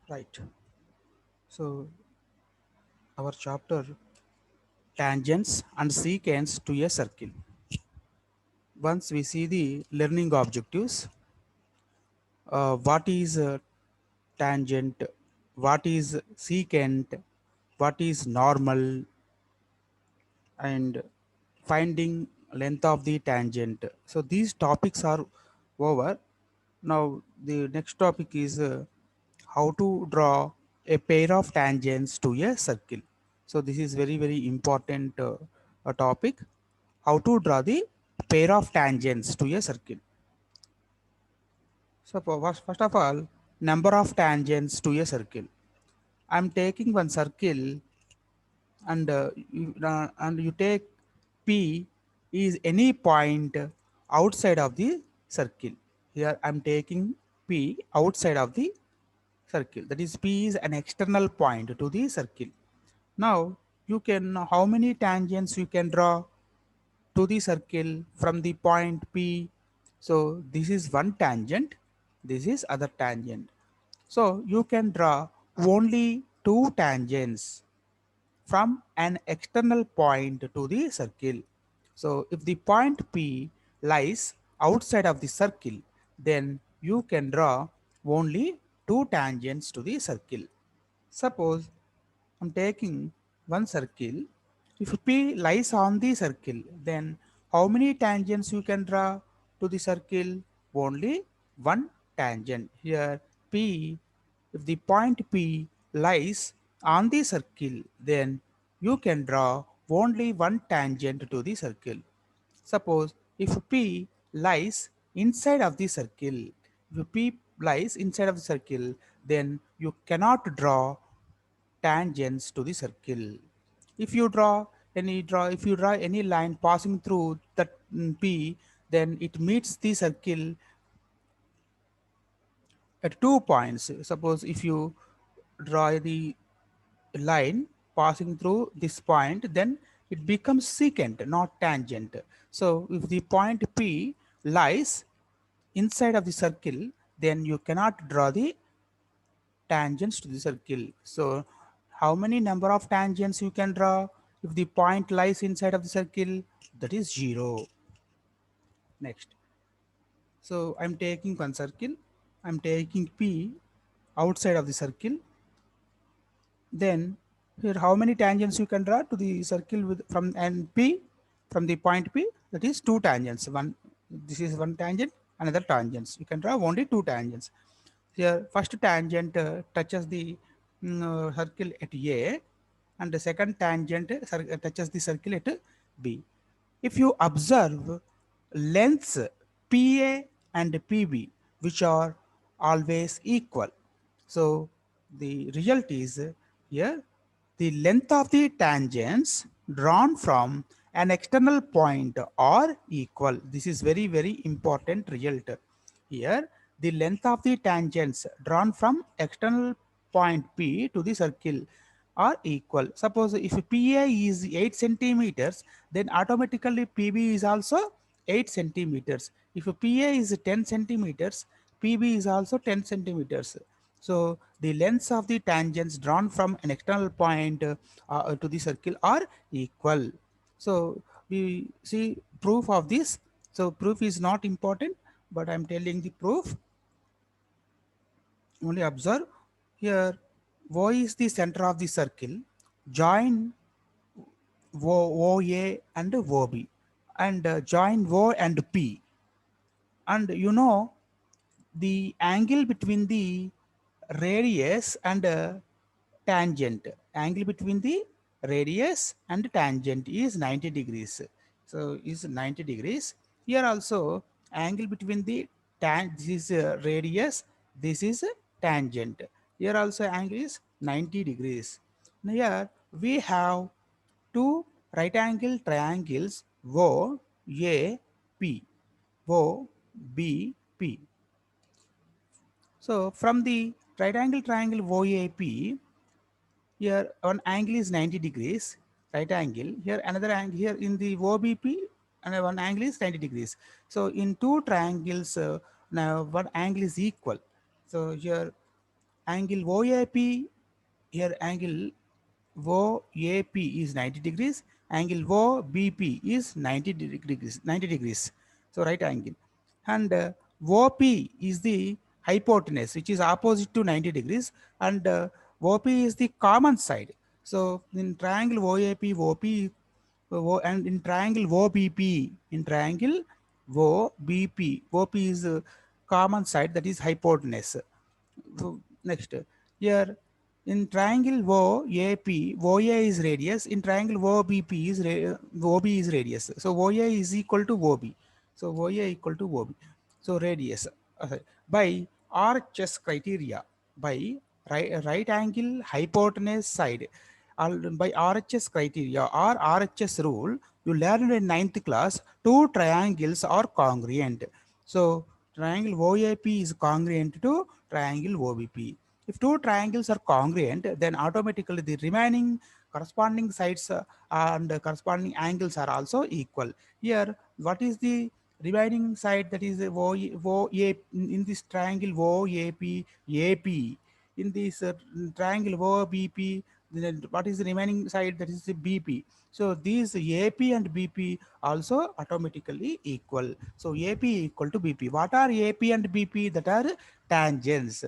Right. So our chapter tangents and secants to a circle. Once we see the learning objectives, what is tangent, what is secant, what is normal, and finding length of the tangent. So these topics are over. Now the next topic is how to draw a pair of tangents to a circle. So this is very important a topic. How to draw the pair of tangents to a circle. So first of all, number of tangents to a circle. I am taking one circle and you take P is any point outside of the circle. Here I am taking P outside of the circle. That is, P is an external point to the circle. Now you can, how many tangents you can draw to the circle from the point P. So this is one tangent, this is other tangent. So you can draw only two tangents from an external point to the circle. So if the point P lies outside of the circle, then you can draw only two tangents to the circle. Suppose I'm taking one circle. If P lies on the circle, then how many tangents you can draw to the circle? Only one tangent. Here P, if the point P lies on the circle, then you can draw only one tangent to the circle. Suppose if P lies inside of the circle, if P lies inside of the circle, then you cannot draw tangents to the circle. If you if you draw any line passing through that P, then it meets the circle at 2 points. Suppose if you draw the line passing through this point, then it becomes secant, not tangent. So if the point P lies inside of the circle, then you cannot draw the tangents to the circle. So how many number of tangents you can draw if the point lies inside of the circle? That is 0. Next. So I'm taking one circle. I'm taking P outside of the circle. Then here how many tangents you can draw to the circle with from and P from the point P? That is two tangents. One, this is one tangent, another tangents. You can draw only two tangents. Here first tangent touches the circle at A, and the second tangent touches the circle at B. If you observe lengths PA and PB, which are always equal, so the result is here the length of the tangents drawn from an external point are equal. This is very important result. Here the length of the tangents drawn from external point P to the circle are equal. Suppose if PA is 8 centimeters, then automatically PB is also 8 centimeters. If PA is 10 centimeters, PB is also 10 centimeters. So the lengths of the tangents drawn from an external point to the circle are equal. So we see proof of this. So proof is not important, but I'm telling the proof. Only observe here. O is the center of the circle. Join OA and OB, and join O and P. And you know the angle between the radius and tangent, angle between the radius and tangent is 90 degrees. So is 90 degrees. Here also angle between the this is radius, this is tangent. Here also angle is 90 degrees. Now here we have two right angle triangles O A P, O B P. So from the right angle triangle OAP, here one angle is 90 degrees, right angle. Here another angle, here in the OBP, and one angle is 90 degrees. So in two triangles, now one angle is equal. So here angle OAP, here angle OAP is 90 degrees, angle OBP is 90 degrees. So right angle. And OP is the hypotenuse, which is opposite to 90 degrees, and OP is the common side. So in triangle OAP, OP, and in triangle OBP, in triangle OBP, OP is common side, that is hypotenuse. So next, here in triangle OAP, OA is radius. In triangle OBP is OB is radius. So OA is equal to OB. So OA equal to OB. So radius by RHS criteria, by right angle hypotenuse side, by RHS criteria or RHS rule, you learned in ninth class, two triangles are congruent. So triangle OAP is congruent to triangle OBP. If two triangles are congruent, then automatically the remaining corresponding sides and corresponding angles are also equal. Here, what is the remaining side, that is OA in this triangle OAP, AP. In this triangle OBP, then what is the remaining side, that is the BP. So these AP and BP also automatically equal. So AP equal to BP. What are AP and BP? That are tangents.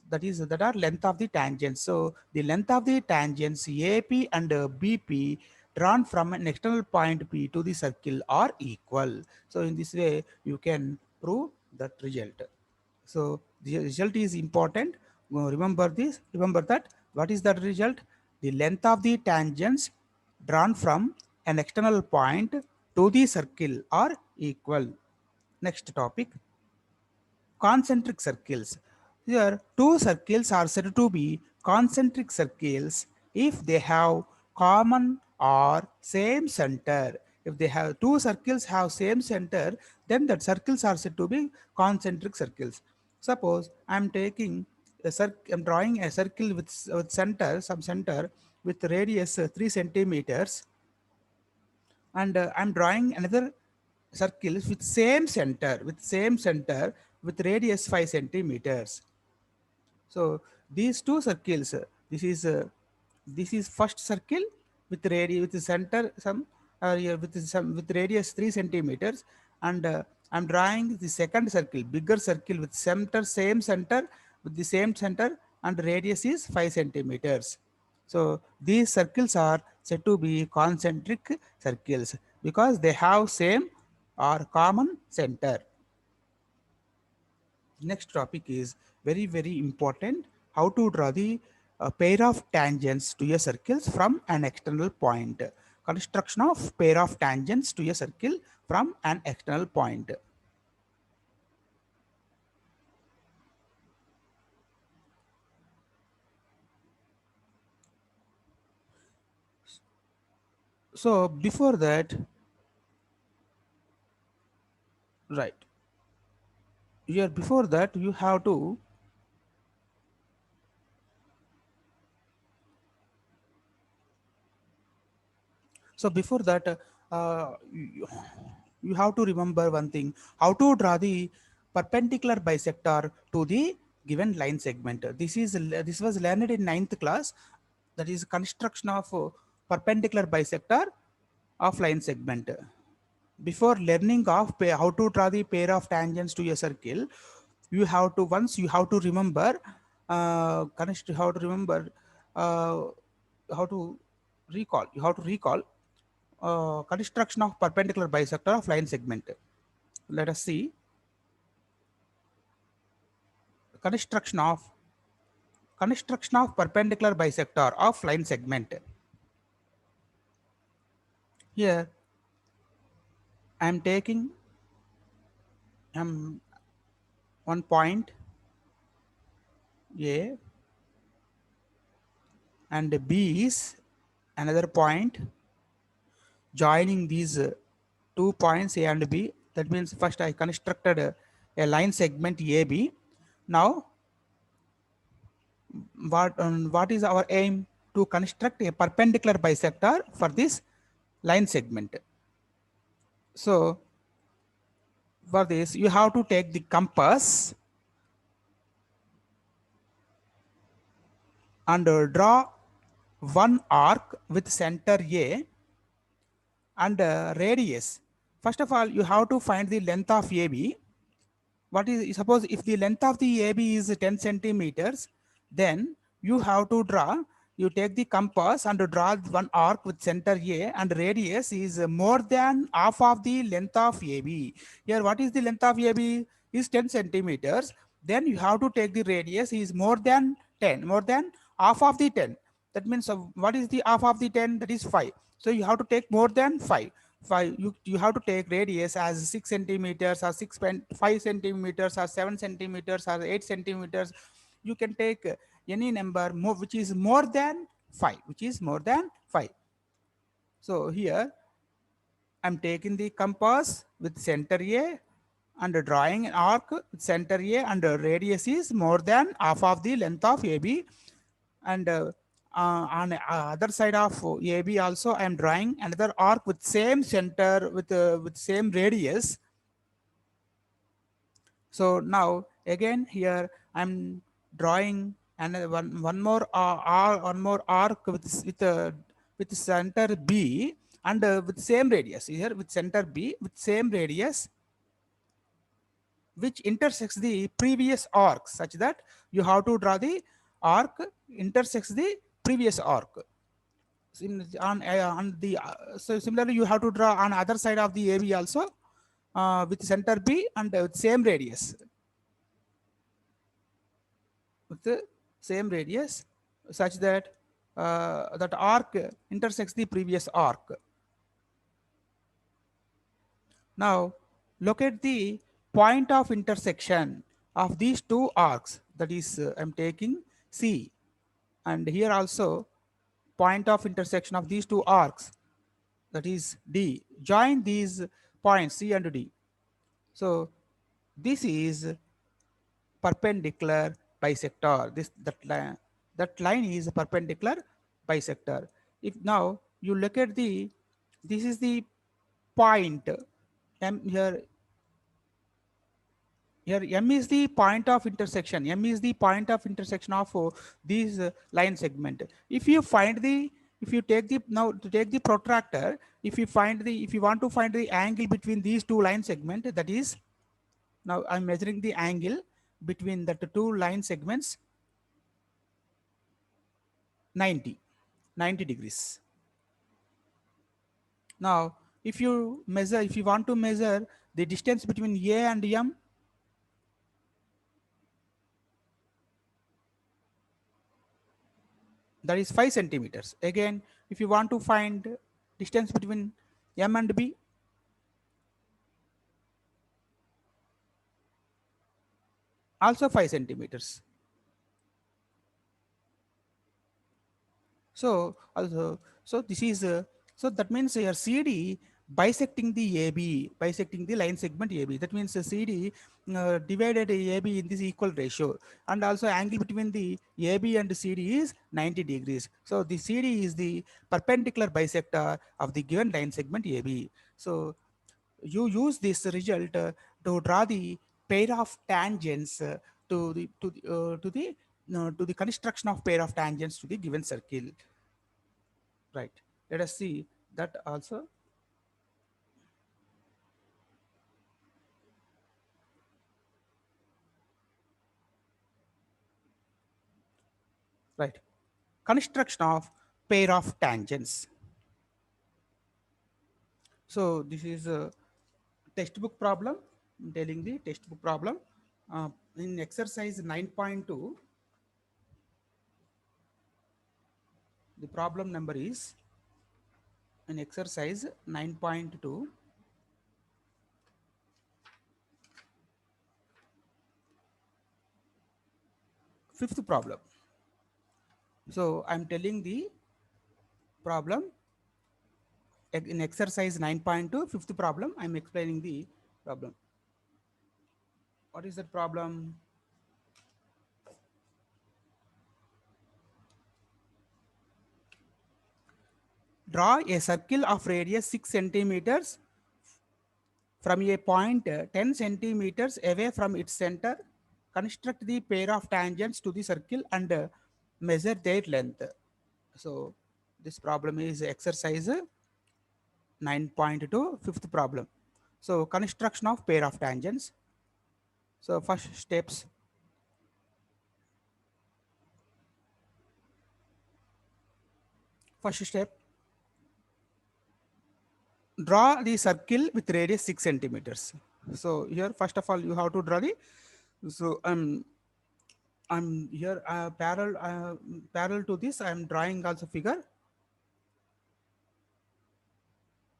That are length of the tangents. So the length of the tangents AP and BP drawn from an external point P to the circle are equal. So in this way you can prove that result. So the result is important. Remember this. Remember that. What is that result? The length of the tangents drawn from an external point to the circle are equal. Next topic, concentric circles. Here, two circles are said to be concentric circles if they have common or same center. If they have two circles have same center, then that circles are said to be concentric circles. Suppose I'm drawing a circle with center, some center with radius 3 centimeters, and I'm drawing another circle with same center with radius 5 centimeters. So these two circles, this is first circle with radius with the center some here with some with radius 3 centimeters, and I'm drawing the second circle, bigger circle with same center with the same center, and radius is 5 centimeters. So these circles are said to be concentric circles because they have same or common center. Next topic is very important, how to draw the pair of tangents to a circle from an external point. Construction of pair of tangents to a circle from an external point. So before that, right here, before that you have to, so before that you, you have to remember one thing, how to draw the perpendicular bisector to the given line segment. This was learned in ninth class, that is construction of perpendicular bisector of line segment. Before learning of how to draw the pair of tangents to a circle, you have to remember how to remember uh, how to you have to recall construction of perpendicular bisector of line segment. Let us see construction of perpendicular bisector of line segment. Here I am taking one point A, and B is another point, joining these two points A and B. That means first I constructed a line segment AB. Now what is our aim? To construct a perpendicular bisector for this line segment. So for this you have to take the compass and draw one arc with center A and radius. First of all, you have to find the length of AB. What is, suppose if the length of the AB is 10 centimeters, then you have to draw, you take the compass and draw one arc with center A and radius is more than half of the length of AB. Here what is the length of AB is 10 centimeters, then you have to take the radius is more than 10, more than half of the 10. That means what is the half of the 10? That is 5. So you have to take more than 5. 5, you have to take radius as 6 centimeters or 6.5 centimeters or 7 centimeters or 8 centimeters. You can take any number more which is more than 5, which is more than 5. So here I'm taking the compass with center A and drawing an arc with center A and radius is more than half of the length of AB. And on other side of AB also I am drawing another arc with same center with same radius. So now again here I'm drawing another one more arc with center B and with same radius here with center B with same radius which intersects the previous arc, such that you have to draw the arc intersects the previous arc. So similarly you have to draw on other side of the AB also with center B and with same radius, with the same radius, such that that arc intersects the previous arc. Now locate the point of intersection of these two arcs, that is I'm taking C, and here also point of intersection of these two arcs, that is D. Join these points C and D. So this is perpendicular bisector. That line is a perpendicular bisector. If now you look at the, this is the point M here. Here M is the point of intersection. M is the point of intersection of these line segment. If you find the, if you take the, now to take the protractor, if you find the, if you want to find the angle between these two line segment, that is, now I'm measuring the angle between the two line segments, 90 degrees. Now if you measure, if you want to measure the distance between A and M, that is 5 centimeters. Again, if you want to find distance between M and B, also 5 centimeters. So also, so this is so that means your CD bisecting the AB, bisecting the line segment AB. That means the CD divided AB in this equal ratio, and also angle between the AB and CD is 90 degrees. So the CD is the perpendicular bisector of the given line segment AB. So you use this result to draw the pair of tangents to the construction of pair of tangents to the given circle. Right. Let us see that also. Right. Construction of pair of tangents. So this is a textbook problem. I'm telling the textbook problem. In exercise 9.2, the problem number is, in exercise 9.2, fifth problem. So I'm telling the problem in exercise 9.2, fifth problem. I'm explaining the problem. What is that problem? Draw a circle of radius 6 centimeters from a point 10 centimeters away from its center. Construct the pair of tangents to the circle and measure their length. So this problem is exercise 9.2, fifth problem. So construction of pair of tangents. So first step, draw the circle with radius 6 centimeters. So here first of all you have to draw the, so I'm here parallel to this I am drawing also figure.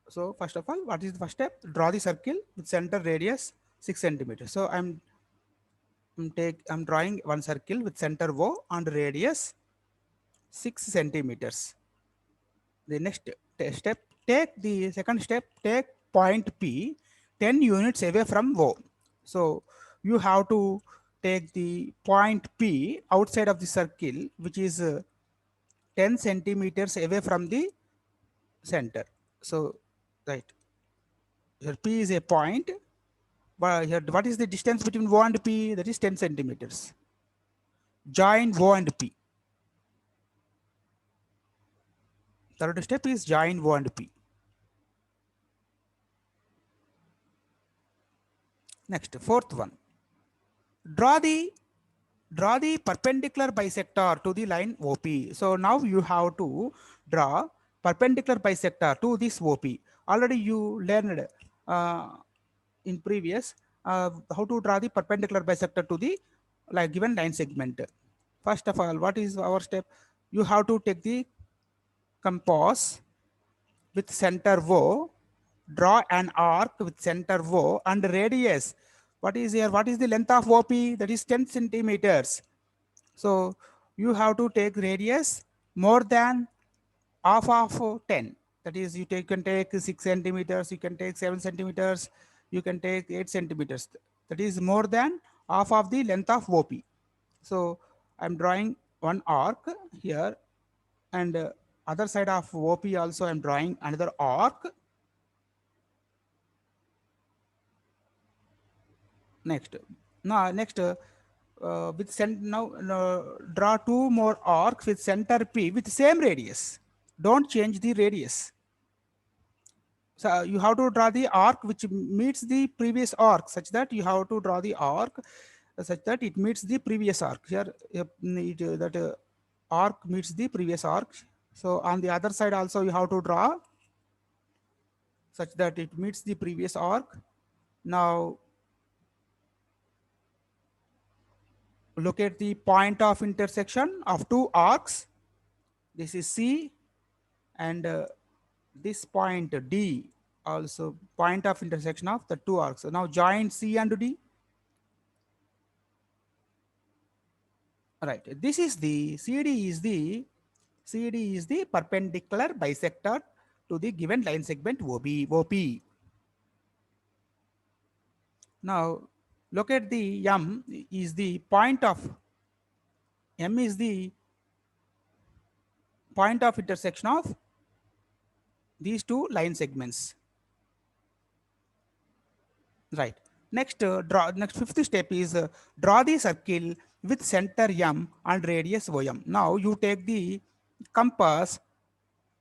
So first of all, what is the first step? Draw the circle with center radius 6 centimeters. So I'm drawing one circle with center O and radius 6 centimeters. The next step, take the second step, take point P 10 units away from O. So you have to take the point P outside of the circle, which is 10 centimeters away from the center. So, right, here P is a point. But here, what is the distance between O and P? That is 10 centimeters. Join O and P. Third step is join O and P. Next, fourth one. Draw the draw the perpendicular bisector to the line OP. So now you have to draw perpendicular bisector to this OP. Already you learned uh, in previous how to draw the perpendicular bisector to the like given line segment. First of all, what is our step? You have to take the compass with center O, draw an arc with center O and radius. What is here? What is the length of OP? That is 10 centimeters. So you have to take radius more than half of 10. That is, can take 6 centimeters, you can take 7 centimeters, you can take 8 centimeters. That is more than half of the length of OP. So I'm drawing one arc here, and other side of OP also I'm drawing another arc. Next, now next with now draw two more arcs with center P with same radius. Don't change the radius. So you have to draw the arc which meets the previous arc, such that you have to draw the arc such that it meets the previous arc. Here that arc meets the previous arc. So on the other side also you have to draw such that it meets the previous arc. Now look at the point of intersection of two arcs. This is C, and this point D also point of intersection of the two arcs. So now join C and D. Right. This is the CD is the perpendicular bisector to the given line segment OP. Now look at the M is the point of intersection of these two line segments. Right. Next fifth step is draw the circle with center M and radius OM. Now you take the compass,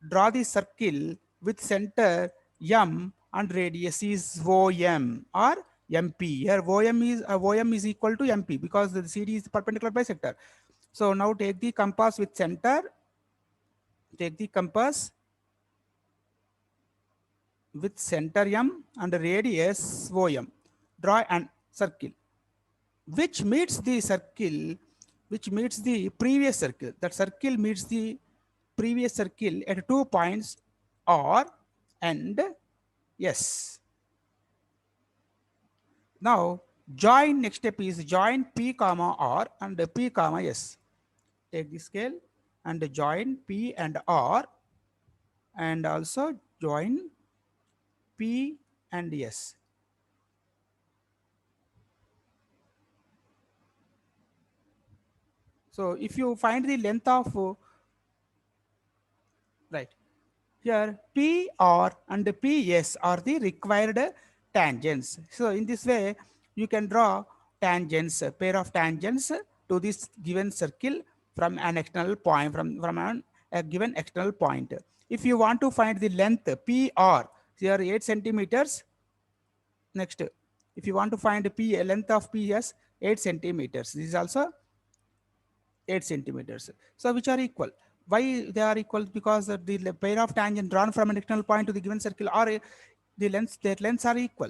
draw the circle with center M and radius is OM or MP. Here OM is equal to MP because the CD is perpendicular bisector. So now take the compass with center, take the compass with center M and radius OM. Draw an circle which meets the circle, which meets the previous circle. That circle meets the previous circle at 2 points R and S. Now join, next step is join P comma R and P comma S. Take the scale and join P and R, and also join P and S. So if you find the length of right here, PR and PS are the required tangents. So in this way, you can draw tangents, a pair of tangents to this given circle from an external point, a given external point. If you want to find the length PR, here 8 centimeters. Next, if you want to find P, length of PS 8 centimeters, this is also 8 centimeters. So which are equal? Why they are equal? Because the pair of tangent drawn from an external point to the given circle are the lengths, their lengths are equal.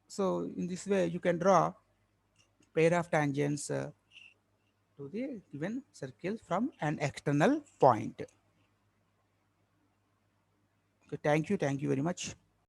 So in this way, you can draw pair of tangents to the given circle from an external point. Okay, thank you very much.